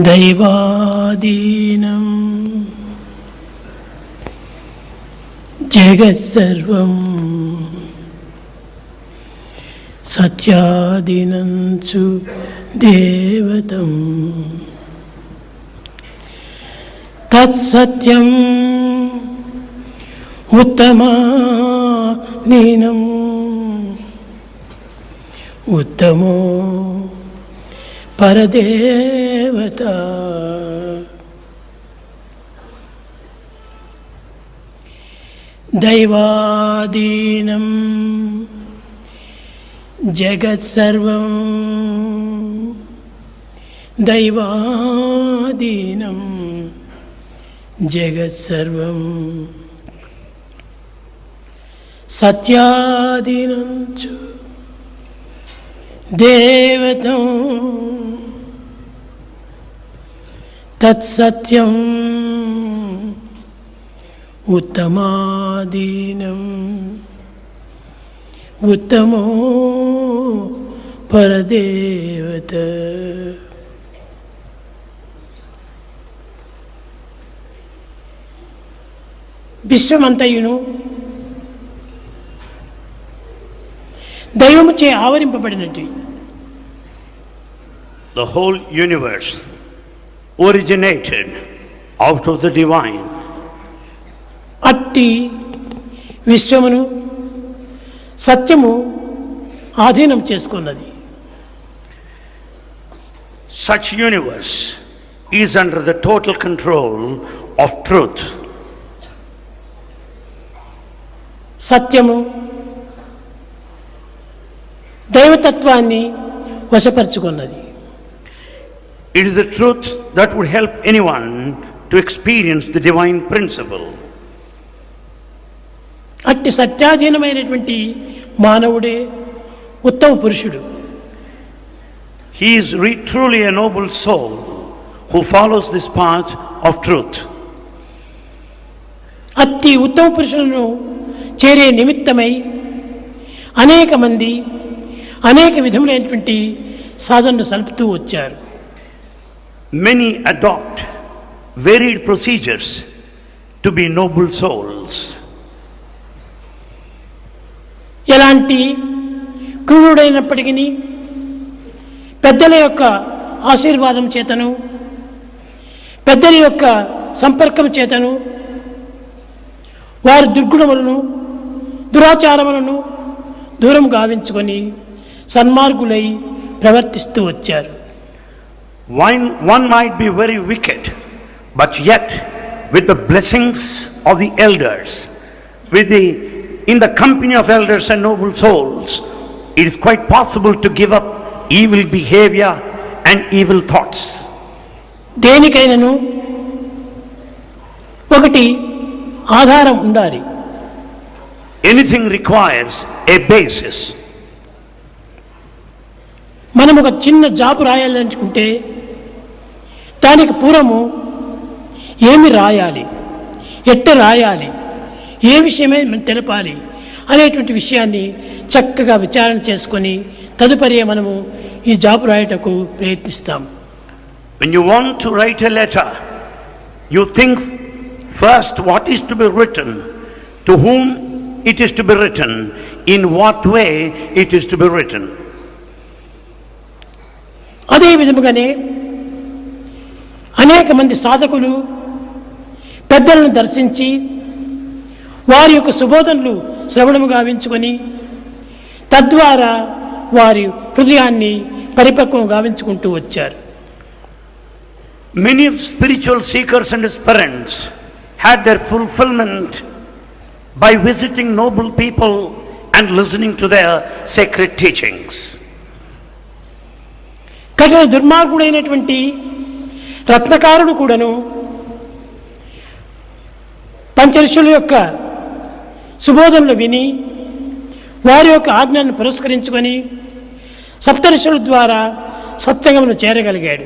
దైవాధీనం జగత్సర్వం సత్యాధీనంచు దేవతం తత్సత్యం ఉత్తమాధీనం ఉత్తమో పరదేవత. దైవాధీనం జగత్సర్వం దైవాధీనం జగత్సర్వం సత్యాధీనం చ దేవతం తత్సత్యం ఉత్తమాధీనం ఉత్తమో పరదేవత. విశ్వమంతయును దైవముచే ఆవరింపబడినట్టు. The whole universe originated out of the divine. అట్టి విశ్వమును సత్యము ఆధీనం చేసుకున్నది. Such universe is under the total control of truth. సత్యము దైవతత్వాన్ని వశపరుచుకున్నది. It is the truth that would help anyone to experience the divine principle. అట్టి సత్యాధీనమైనటువంటి మానవుడే ఉత్తమ పురుషుడు. He is truly a noble soul who follows this path of truth. అట్టి ఉత్తమ పురుషులను చేరే నిమిత్తమై అనేక మంది అనేక విధములైనటువంటి సాధనలు సలుపుతూ వచ్చారు. Many adopt varied procedures to be noble souls. ఎలాంటి క్రూరుడైనప్పటికీ పెద్దల యొక్క ఆశీర్వాదం చేతను పెద్దల యొక్క సంపర్కం చేతను వారి దుర్గుణములను దురాచారములను దూరం గావించుకొని సన్మార్గులై ప్రవర్తిస్తూ వచ్చారు. One might be very wicked, but yet with the blessings of the elders, in the company of elders and noble souls, it is quite possible to give up evil behavior and evil thoughts. దేనికైనను ఒకటి ఆధారం ఉండాలి. Anything requires a basis. మనం ఒక చిన్న job రాయాలనుకుంటే దానికి పూర్వము ఏమి రాయాలి, ఎట్ట రాయాలి, ఏ విషయమే తెలపాలి అనేటువంటి విషయాన్ని చక్కగా విచారణ చేసుకొని తదుపరి మనము ఈ జాబు రాయటకు ప్రయత్నిస్తాం. When you want to write a letter, you think first what is to be written, to whom it is to be written, in what way it is to be written. అదే విధముగానే అనేక మంది సాధకులు పెద్దలను దర్శించి వారి యొక్క సుబోధనలు శ్రవణము గావించుకొని తద్వారా వారి హృదయాన్ని పరిపక్వం గావించుకుంటూ వచ్చారు. Many spiritual seekers and aspirants had their fulfillment by visiting noble people and listening to their sacred teachings. కఠిన దుర్మార్గుడైనటువంటి రత్నకారుడు కూడాను పంచఋషుల యొక్క సుబోధనలు విని వారి యొక్క ఆజ్ఞలను పురస్కరించుకొని సప్తఋషుల ద్వారా సత్సంగమును చేరగలిగాడు.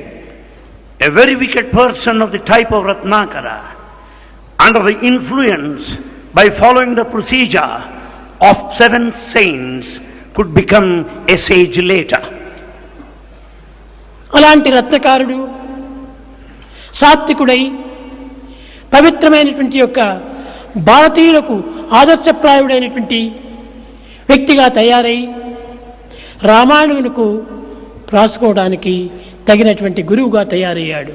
A very wicked person of the type of Ratnakara, under the influence by following the procedure of 7 saints, could become a sage later. అలాంటి రత్నకారుడు సాత్వికుడై పవిత్రమైనటువంటి యొక్క భారతీయులకు ఆదర్శప్రాయుడైనటువంటి వ్యక్తిగా తయారై రామాయణమునకు రాసుకోవడానికి తగినటువంటి గురువుగా తయారయ్యాడు.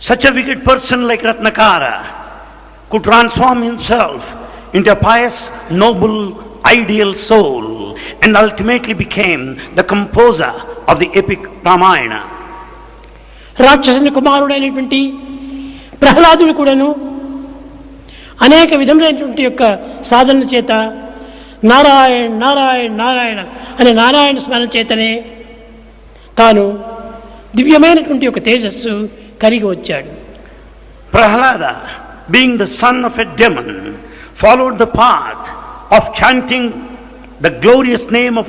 Such a wicked person like Ratnakara could transform himself into a pious, noble, ideal soul and ultimately became the composer of the epic Ramayana. రాక్షసుని కుమారుడైనటువంటి ప్రహ్లాదుడు కూడాను అనేక విధములైనటువంటి యొక్క సాధన చేత నారాయణ నారాయణ నారాయణ అనే నారాయణ స్మరణ చేతనే తాను దివ్యమైనటువంటి యొక్క తేజస్సు కలిగి వచ్చాడు. Prahlada, being the son of a demon, followed the path of chanting the glorious name of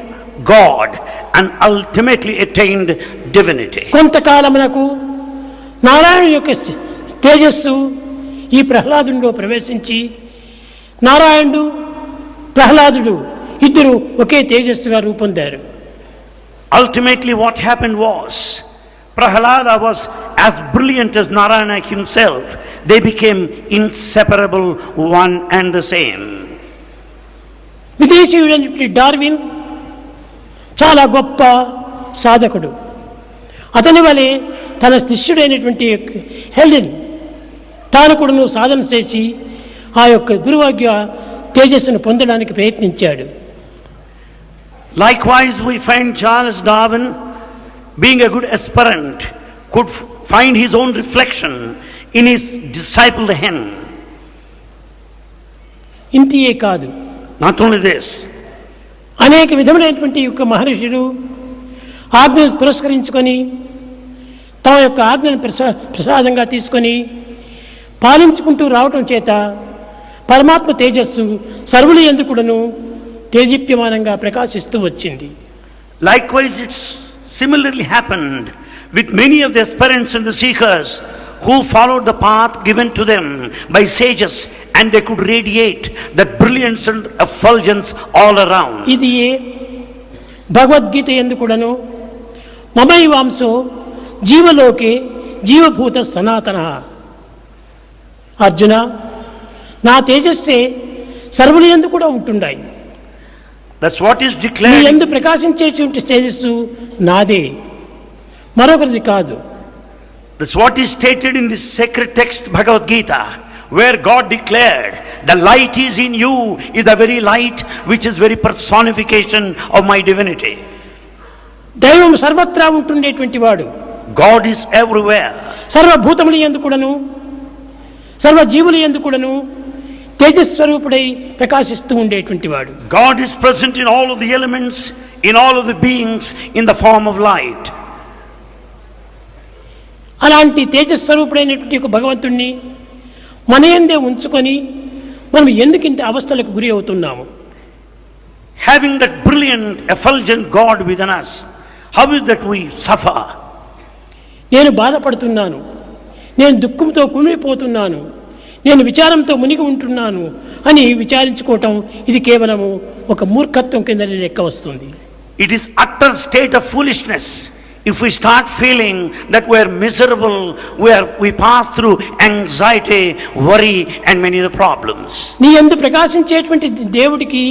God and ultimately attained divinity. కొంతకాలమునకు Narayana యొక్క తేజస్సు ఈ ప్రహ్లాదునిలో ప్రవేశించి నారాయణుడు ప్రహ్లాదుడు ఇద్దరు ఒకే తేజస్సుగా రూపొందారు. Ultimately what happened was, Prahlada was as brilliant as Narayana himself. They became inseparable, one and the same. విదేశీయుడైనటువంటి Darwin చాలా గొప్ప సాధకుడు. అతని వలె తన శిష్యుడైనటువంటి హెల్డెన్ తాను కూడా సాధన చేసి ఆ యొక్క గురువాగ్య తేజస్సును పొందడానికి ప్రయత్నించాడు. Likewise, we find Charles Darwin, being a good aspirant, could find his own reflection in his disciple the hen. ఇంతియే కాదు, Not only this, అనేక విధములైనటువంటి యొక్క మహర్షులు ఆజ్ఞను పురస్కరించుకొని తమ యొక్క ఆజ్ఞను ప్రసాదంగా తీసుకొని పాలించుకుంటూ రావటం చేత పరమాత్మ తేజస్సు సర్వుల యందు కూడాను తేజీప్యమానంగా ప్రకాశిస్తూ వచ్చింది. likewise it's similarly happened with many of the aspirants and the seekers who followed the path given to them by sages, and they could radiate that brilliance and effulgence all around. ఇది భగవద్గీత యందు కూడాను మమైవాంసో జీవలోకే జీవభూత సనాతన, అర్జున నా తేజస్సే సర్వుల యందు కూడా ఉంటున్నాయి. That's what is నీ declared. యందు ప్రకాశించేటువంటి తేజస్సు నాదే, మరొకరిది కాదు. That's what is stated in this sacred text Bhagavad Gita, where God declared, the light is in you, is the very light which is very personification of my divinity. దైవం సర్వత్రా ఉంటుండేటువంటి వాడు. God is everywhere. సర్వభూతముల యందు కూడాను సర్వజీవుల యందు కూడాను తేజస్వరూపుడై ప్రకాశిస్తూ ఉండేటువంటి వాడు. God is present in all of the elements, in all of the beings, in the form of light. అలాంటి తేజస్వరూపుడైనటువంటి ఒక భగవంతుణ్ణి మన యందే ఉంచుకొని మనం ఎందుకు ఇంత అవస్థలకు గురి అవుతున్నాము? Having that brilliant, effulgent God within us, how is that we suffer? నేను బాధపడుతున్నాను, నేను దుఃఖంతో కుమిలిపోతున్నాను, నేను విచారంతో మునిగి ఉంటున్నాను అని విచారించుకోవటం ఇది కేవలము ఒక మూర్ఖత్వం కింద లెక్క వస్తుంది. It is utter state of foolishness if we start feeling that we are miserable, we pass through anxiety, worry and many of the problems. నీ యందు ప్రకాశించేటువంటి దేవుడికి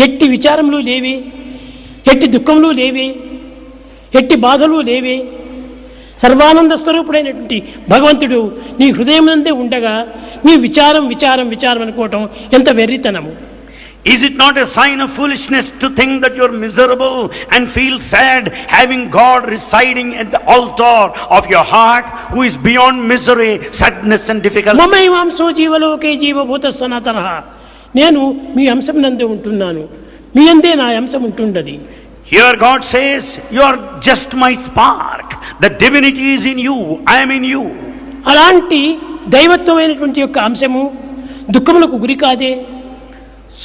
ఎట్టి విచారములు లేవే, ఎట్టి దుఃఖములు లేవే, ఎట్టి బాధలు లేవే. సర్వానంద స్వరూపుడైనటువంటి భగవంతుడు నీ హృదయమందే ఉండగా నీ విచారం విచారం విచారం అనుకోవటం ఎంత వెర్రితనము. Is it not a sign of foolishness to think that you are miserable and feel sad, having God residing at the altar of your heart, who is beyond misery, sadness and difficulty? మమైవాంసో జీవలోకే జీవభూత సనాతన, నేను మీ అంశం నందే ఉంటున్నాను, మీ అందే నా అంశం ఉంటున్నది. Here God says, you are just my spark, the divinity is in you, I am in you. అలాంటి దైవత్వమైనటువంటి యొక్క అంశము దుఃఖములకు గురి కాదే.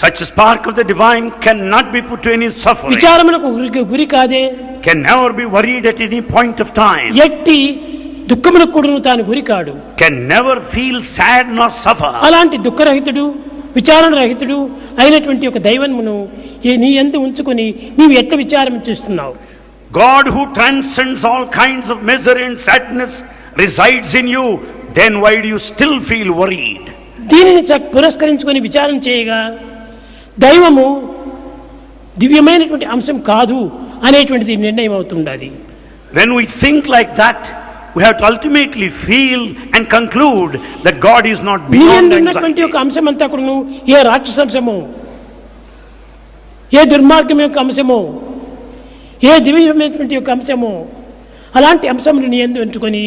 Such a spark of the divine cannot be put to any suffering, విచారములకు గురి కాదే. can never be worried at any point of time, ఎట్టి దుఃఖములకు కూడా తాను గురి కాడు. can never feel sad nor suffer. అలాంటి దుఃఖరహితుడు విచారణ రహితుడు అయినటువంటి ఒక దైవమును నీ యందు ఉంచుకొని నీవు ఎట్లా విచారం చేస్తున్నావు? God who transcends all kinds of misery and sadness resides in you. then why do you still feel worried? దీనిని పురస్కరించుకొని విచారణ చేయగా దైవము దివ్యమైనటువంటి అంశం కాదు అనేటువంటిది నిర్ణయం అవుతుండాలి. When we think like that, we have to ultimately feel and conclude that God is not beyond ఉన్నటువంటి anxiety. ఒక అంశం అంతా కూడాను ఏ రాక్షసంశమో, ఏ దుర్మార్గం యొక్క అంశమో, ఏ దివ్యమైనటువంటి యొక్క అంశమో, అలాంటి అంశములను ఎందు ఎంచుకొని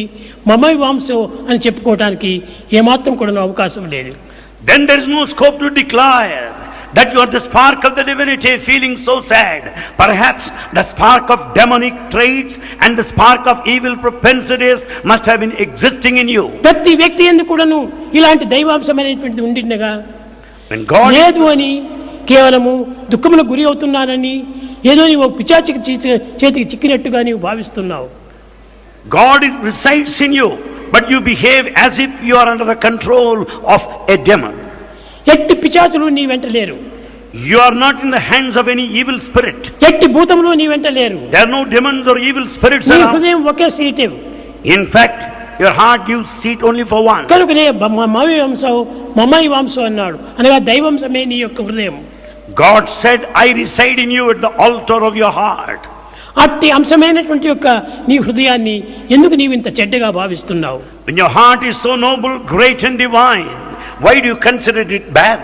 మమై వాంసో అని చెప్పుకోవడానికి ఏమాత్రం కూడా అవకాశం లేదు. Then there is no scope to declare that you are the spark of the divinity feeling so sad. Perhaps the spark of demonic traits and the spark of evil propensities must have been existing in you. ప్రతి వ్యక్తి యందు కూడాను ఇలాంటి దైవాంశమైనటువంటిది ఉండినగా When God లేదు అని కేవలము దుఃఖములకు గురి అవుతున్నానని ఏదో నీవు పిశాచికి చేతికి చిక్కినట్టుగా నీవు భావిస్తున్నావు. God resides in you, but you behave as if you are under the control of a demon. ఎట్టి పిశాచులు నీ వెంట లేరు. You are not in the hands of any evil spirit. ఎట్టి భూతములు నీ వెంట లేరు. There are no demons or evil spirits నీ around. హృదయం ఒకే seat. In fact, your heart gives seat only for one. కనుకనే మమై వాంసో అన్నాడు, అనగా దైవంశమే నీ యొక్క హృదయం. God said, I reside in you at the altar of your heart. అట్టి అంశమైనటువంటి యొక్క నీ హృదయాన్ని ఎందుకు నీవు ఇంత చెడ్డగా భావిస్తున్నావు? When your heart is so noble, great and divine, why do you consider it bad?